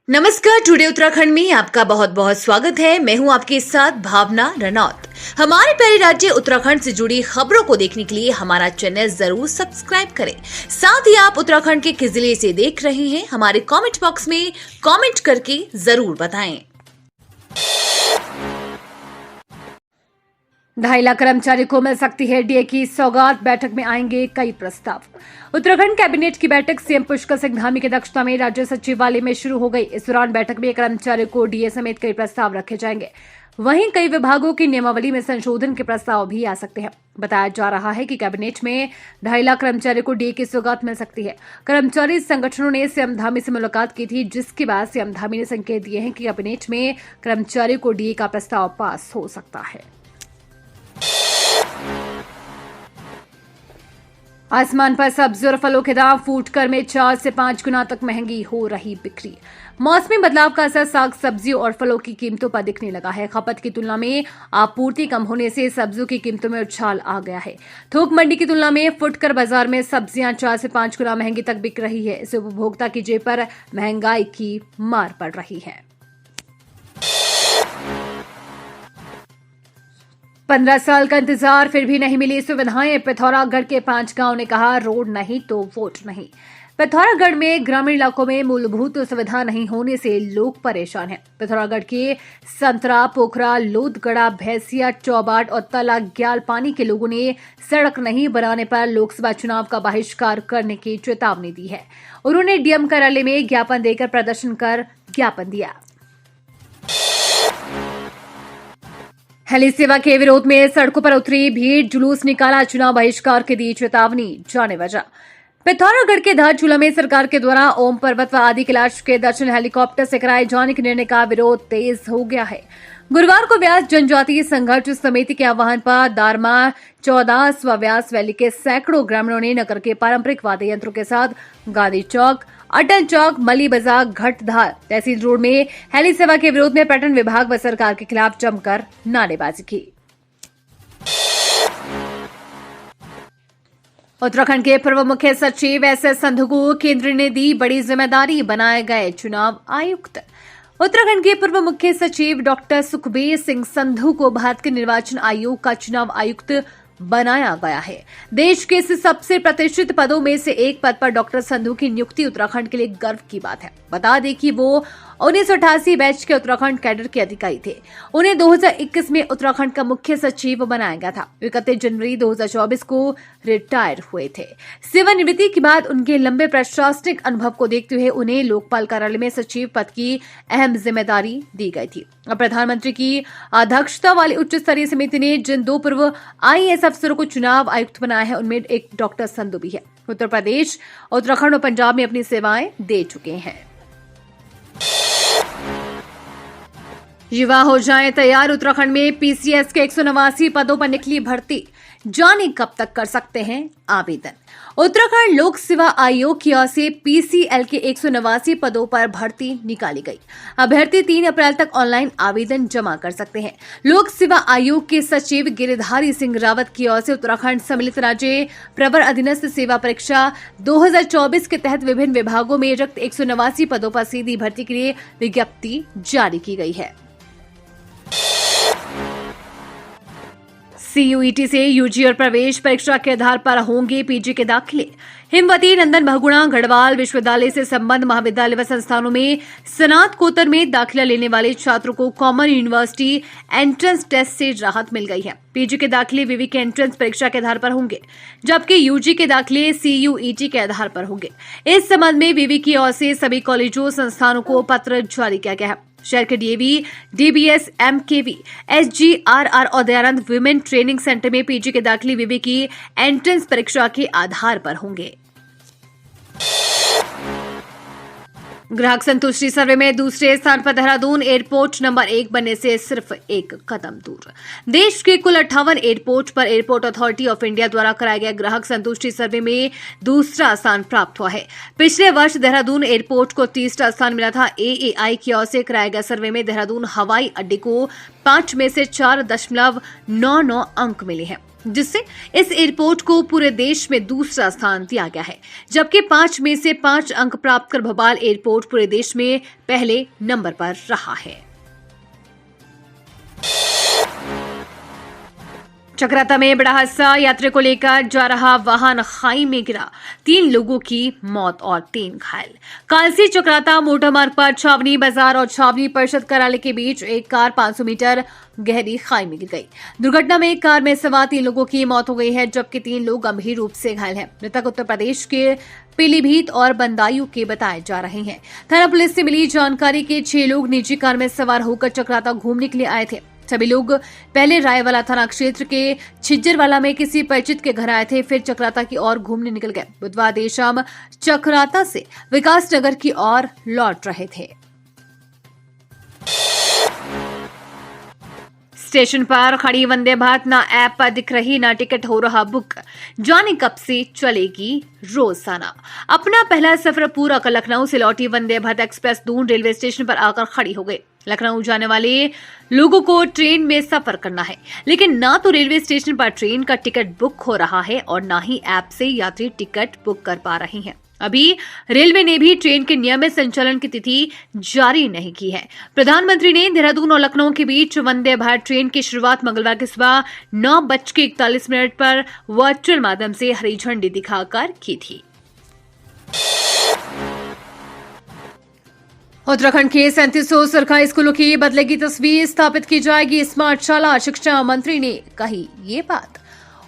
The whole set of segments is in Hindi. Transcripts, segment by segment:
नमस्कार। टुडे उत्तराखंड में आपका बहुत बहुत स्वागत है। मैं हूं आपके साथ भावना रनौत। हमारे प्यारे राज्य उत्तराखंड से जुड़ी खबरों को देखने के लिए हमारा चैनल जरूर सब्सक्राइब करें। साथ ही आप उत्तराखंड के किस जिले से देख रहे हैं हमारे कमेंट बॉक्स में कमेंट करके जरूर बताएं। 2.5 लाख कर्मचारी को मिल सकती है डीए की सौगात। बैठक में आएंगे कई प्रस्ताव। उत्तराखंड कैबिनेट की बैठक सीएम पुष्कर सिंह धामी की अध्यक्षता में राज्य सचिवालय में शुरू हो गई। इस दौरान बैठक में कर्मचारियों को डीए समेत कई प्रस्ताव रखे जाएंगे। वहीं कई विभागों की नियमावली में संशोधन के प्रस्ताव भी आ सकते हैं। बताया जा रहा है कि कैबिनेट में 2.5 लाख कर्मचारियों को डीए की सौगात मिल सकती है। कर्मचारी संगठनों ने सीएम धामी से मुलाकात की थी, जिसके बाद सीएम धामी ने संकेत दिए हैं कि कैबिनेट में कर्मचारियों को डीए का प्रस्ताव पास हो सकता है। आसमान पर सब्जी और फलों के दाम फूटकर में 4 से 5 गुना तक महंगी हो रही बिक्री। मौसमी बदलाव का असर साग सब्जियों और फलों की कीमतों पर दिखने लगा है। खपत की तुलना में आपूर्ति कम होने से सब्जियों की कीमतों में उछाल आ गया है। थोक मंडी की तुलना में फुटकर बाजार में सब्जियां 4 से 5 गुना महंगी तक बिक रही है। इससे उपभोक्ता की जेब पर महंगाई की मार पड़ रही है। 15 साल का इंतजार, फिर भी नहीं मिली सुविधाएं। पिथौरागढ़ के 5 गांव ने कहा, रोड नहीं तो वोट नहीं। पिथौरागढ़ में ग्रामीण इलाकों में मूलभूत सुविधा नहीं होने से लोग परेशान हैं। पिथौरागढ़ के संतरा, पोखरा, लोदगढ़ा, भैंसिया, चौबाट और तला ग्याल पानी के लोगों ने सड़क नहीं बनाने पर लोकसभा चुनाव का बहिष्कार करने की चेतावनी दी है। उन्होंने डीएम कार्यालय में ज्ञापन देकर प्रदर्शन कर ज्ञापन दिया। हेली सेवा के विरोध में सड़कों पर उतरी भीड़, जुलूस निकाला, चुनाव बहिष्कार की दी चेतावनी। जाने वजह। पिथौरागढ़ के धारचूला में सरकार के द्वारा ओम पर्वत व आदि कैलाश के दर्शन हेलीकॉप्टर से कराए जाने के निर्णय का विरोध तेज हो गया है। गुरुवार को व्यास जनजातीय संघर्ष समिति के आह्वान पर दारमा 14 व व्यास वैली के सैकड़ों ग्रामीणों ने नगर के पारंपरिक वाद्य यंत्रों के साथ गांधी चौक, अटल चौक, मली बाजार, घटधार तहसील रोड में हेली सेवा के विरोध में पर्यटन विभाग व सरकार के खिलाफ जमकर नारेबाजी की। उत्तराखंड के पूर्व मुख्य सचिव एसएस संधू को केंद्र ने दी बड़ी जिम्मेदारी, बनाए गए चुनाव आयुक्त। उत्तराखंड के पूर्व मुख्य सचिव डॉक्टर सुखबीर सिंह संधू को भारत के निर्वाचन आयोग का चुनाव आयुक्त बनाया गया है। देश के इस सबसे प्रतिष्ठित पदों में से एक पद पर डॉक्टर संधू की नियुक्ति उत्तराखंड के लिए गर्व की बात है। बता दें कि वो 1988 बैच के उत्तराखंड कैडर के अधिकारी थे। उन्हें 2021 में उत्तराखंड का मुख्य सचिव बनाया गया था। 31 जनवरी 2024 को रिटायर हुए थे। सेवानिवृत्ति के बाद उनके लंबे प्रशासनिक अनुभव को देखते हुए उन्हें लोकपाल कार्यालय में सचिव पद की अहम जिम्मेदारी दी गई थी। अब प्रधानमंत्री की अध्यक्षता वाली उच्च स्तरीय समिति ने जिन 2 पूर्व आईएएस अफसरों को चुनाव आयुक्त बनाया है, उनमें एक डॉक्टर संधू भी है। उत्तर प्रदेश, उत्तराखंड और पंजाब में अपनी सेवाएं दे चुके हैं। युवा हो जाएं तैयार। उत्तराखंड में पीसीएस के 189 पदों पर निकली भर्ती। जाने कब तक कर सकते हैं आवेदन। उत्तराखंड लोक सेवा आयोग की ओर से पीसीएल के 189 पदों पर भर्ती निकाली गई। अभ्यर्थी 3 अप्रैल तक ऑनलाइन आवेदन जमा कर सकते हैं। लोक सेवा आयोग के सचिव गिरिधारी सिंह रावत की ओर से उत्तराखंड सम्मिलित राज्य प्रवर अधीनस्थ सेवा परीक्षा 2024 के तहत विभिन्न विभागों में रिक्त 189 पदों पर सीधी भर्ती के लिए विज्ञप्ति जारी की गई है। सीयूईटी से यूजी और प्रवेश परीक्षा के आधार पर होंगे पीजी के दाखिले। हिमवती, नंदन बहुगुणा, गढ़वाल विश्वविद्यालय से संबद्ध महाविद्यालय व संस्थानों में स्नातकोत्तर में दाखिला लेने वाले छात्रों को कॉमन यूनिवर्सिटी एंट्रेंस टेस्ट से राहत मिल गई है। पीजी के दाखिले विवि के एंट्रेंस परीक्षा के आधार पर होंगे, जबकि यूजी के दाखिले सीयूईटी के आधार पर होंगे। इस संबंध में विवि की ओर से सभी कॉलेजों संस्थानों को पत्र जारी किया गया है। शहर के डीएवी, डीबीएस, एमकेवी, एसजीआरआर और दयानंद वुमेन ट्रेनिंग सेंटर में पीजी के दाखिले विवि की एंट्रेंस परीक्षा के आधार पर होंगे। ग्राहक संतुष्टि सर्वे में दूसरे स्थान पर देहरादून एयरपोर्ट नंबर 1 बनने से सिर्फ एक कदम दूर। देश के कुल 58 एयरपोर्ट पर एयरपोर्ट अथॉरिटी ऑफ इंडिया द्वारा कराए गए ग्राहक संतुष्टि सर्वे में दूसरा स्थान प्राप्त हुआ है। पिछले वर्ष देहरादून एयरपोर्ट को तीसरा स्थान मिला था। एएआई की ओर से कराए गए सर्वे में देहरादून हवाई अड्डे को 5 में से 4.99 अंक मिले हैं। जिससे इस एयरपोर्ट को पूरे देश में दूसरा स्थान दिया गया है, जबकि 5 में से 5 अंक प्राप्त कर भोपाल एयरपोर्ट पूरे देश में पहले नंबर पर रहा है। चक्राता में बड़ा हादसा, यात्री को लेकर जा रहा वाहन खाई में गिरा, 3 लोगों की मौत और 3 घायल। कालसी चक्राता मोटर मार्ग पर छावनी बाजार और छावनी परिषद कार्यालय के बीच एक कार 500 मीटर गहरी खाई में गिर गई। दुर्घटना में कार में सवार 3 लोगों की मौत हो गई है, जबकि 3 लोग गंभीर रूप से घायल हैं। मृतक उत्तर प्रदेश के पीलीभीत और बंदायूं के बताए जा रहे हैं। थाना पुलिस से मिली जानकारी के 6 लोग निजी कार में सवार होकर चक्राता घूमने के लिए आए थे। सभी लोग पहले रायवाला थाना क्षेत्र के छिज्जरवाला में किसी परिचित के घर आए थे, फिर चक्राता की ओर घूमने निकल गए। बुधवार देर शाम चक्राता से विकास नगर की ओर लौट रहे थे। स्टेशन पर खड़ी वंदे भारत ना ऐप पर दिख रही ना टिकट हो रहा बुक, जाने कब से चलेगी रोजाना। अपना पहला सफर पूरा कर लखनऊ से लौटी Vande Bharat express Doon railway station पर आकर खड़ी हो गई। लखनऊ जाने वाले लोगों को ट्रेन में सफर करना है, लेकिन ना तो रेलवे स्टेशन पर ट्रेन का टिकट बुक हो रहा है और ना ही ऐप से यात्री टिकट बुक कर पा रहे हैं। अभी रेलवे ने भी ट्रेन के नियमित संचालन की तिथि जारी नहीं की है। प्रधानमंत्री ने देहरादून और लखनऊ के बीच वंदे भारत ट्रेन की शुरुआत मंगलवार की सुबह 9:41 पर वर्चुअल माध्यम से हरी झंडी दिखाकर की थी। उत्तराखंड के 3700 सरकारी स्कूलों की बदलेगी तस्वीर, स्थापित की जाएगी स्मार्ट शाला। शिक्षा मंत्री ने कही ये बात।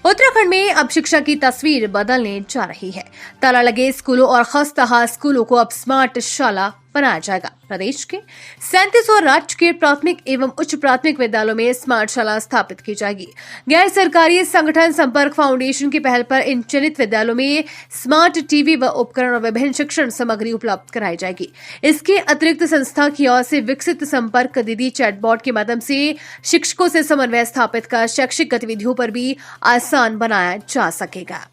उत्तराखंड में अब शिक्षा की तस्वीर बदलने जा रही है। ताला लगे स्कूलों और खस्ताहाल स्कूलों को अब स्मार्ट शाला बनाया जाएगा। प्रदेश के 37 और राज्य के प्राथमिक एवं उच्च प्राथमिक विद्यालयों में स्मार्ट शाला स्थापित की जाएगी। गैर सरकारी संगठन संपर्क फाउंडेशन की पहल पर इन चयनित विद्यालयों में स्मार्ट टीवी व उपकरण और विभिन्न शिक्षण सामग्री उपलब्ध कराई जाएगी। इसके अतिरिक्त संस्था की ओर से विकसित संपर्क दीदी चैटबॉट के माध्यम से शिक्षकों से समन्वय स्थापित कर शैक्षिक गतिविधियों पर भी आसान बनाया जा सकेगा।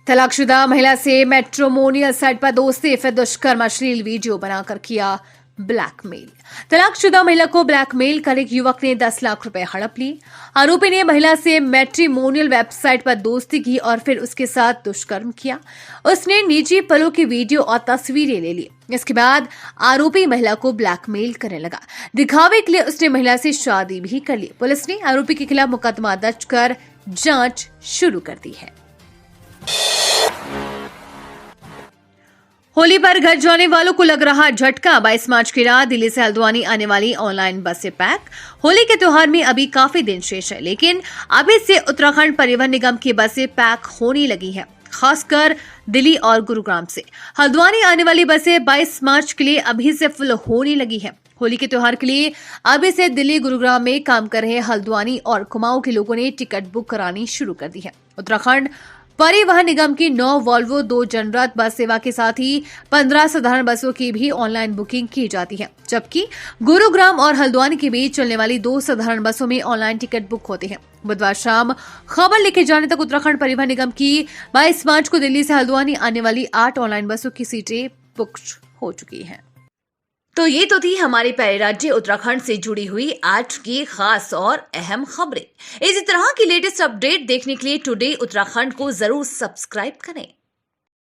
तलाकशुदा महिला से मैट्रिमोनियल साइट पर दोस्ती, फिर दुष्कर्म, अश्लील वीडियो बनाकर किया ब्लैकमेल। तलाकशुदा महिला को ब्लैकमेल कर एक युवक ने 10 लाख रुपए हड़प लिए। आरोपी ने महिला से मैट्रिमोनियल वेबसाइट पर दोस्ती की और फिर उसके साथ दुष्कर्म किया। उसने निजी पलों की वीडियो और तस्वीरें ले ली। इसके बाद आरोपी महिला को ब्लैकमेल करने लगा। दिखावे के लिए उसने महिला से शादी भी कर ली। पुलिस ने आरोपी के खिलाफ मुकदमा दर्ज कर जांच शुरू कर दी है। होली पर घर जाने वालों को लग रहा झटका। 22 मार्च की रात दिल्ली से हल्द्वानी आने वाली ऑनलाइन बसें पैक। होली के त्योहार में अभी काफी दिन शेष है, लेकिन अभी से उत्तराखंड परिवहन निगम की बसें पैक होने लगी हैं, खासकर दिल्ली और गुरुग्राम से। हल्द्वानी आने वाली बसें 22 मार्च के लिए अभी से फुल होने लगी हैं। होली के त्योहार के लिए अभी से दिल्ली गुरुग्राम में काम कर रहे हल्द्वानी और कुमाऊं के लोगों ने टिकट बुक करानी शुरू कर दी है। उत्तराखंड परिवहन निगम की 9 वॉल्वो 2 जनरत बस सेवा के साथ ही 15 साधारण बसों की भी ऑनलाइन बुकिंग की जाती है, जबकि गुरुग्राम और हल्द्वानी के बीच चलने वाली 2 साधारण बसों में ऑनलाइन टिकट बुक होते हैं। बुधवार शाम खबर लिखे जाने तक उत्तराखंड परिवहन निगम की 22 मार्च को दिल्ली से हल्द्वानी आने वाली 8 ऑनलाइन बसों की सीटें बुक हो चुकी हैं। तो ये तो थी हमारे प्यारे राज्य उत्तराखंड से जुड़ी हुई आज की खास और अहम खबरें। इसी तरह की लेटेस्ट अपडेट देखने के लिए टुडे उत्तराखंड को जरूर सब्सक्राइब करें।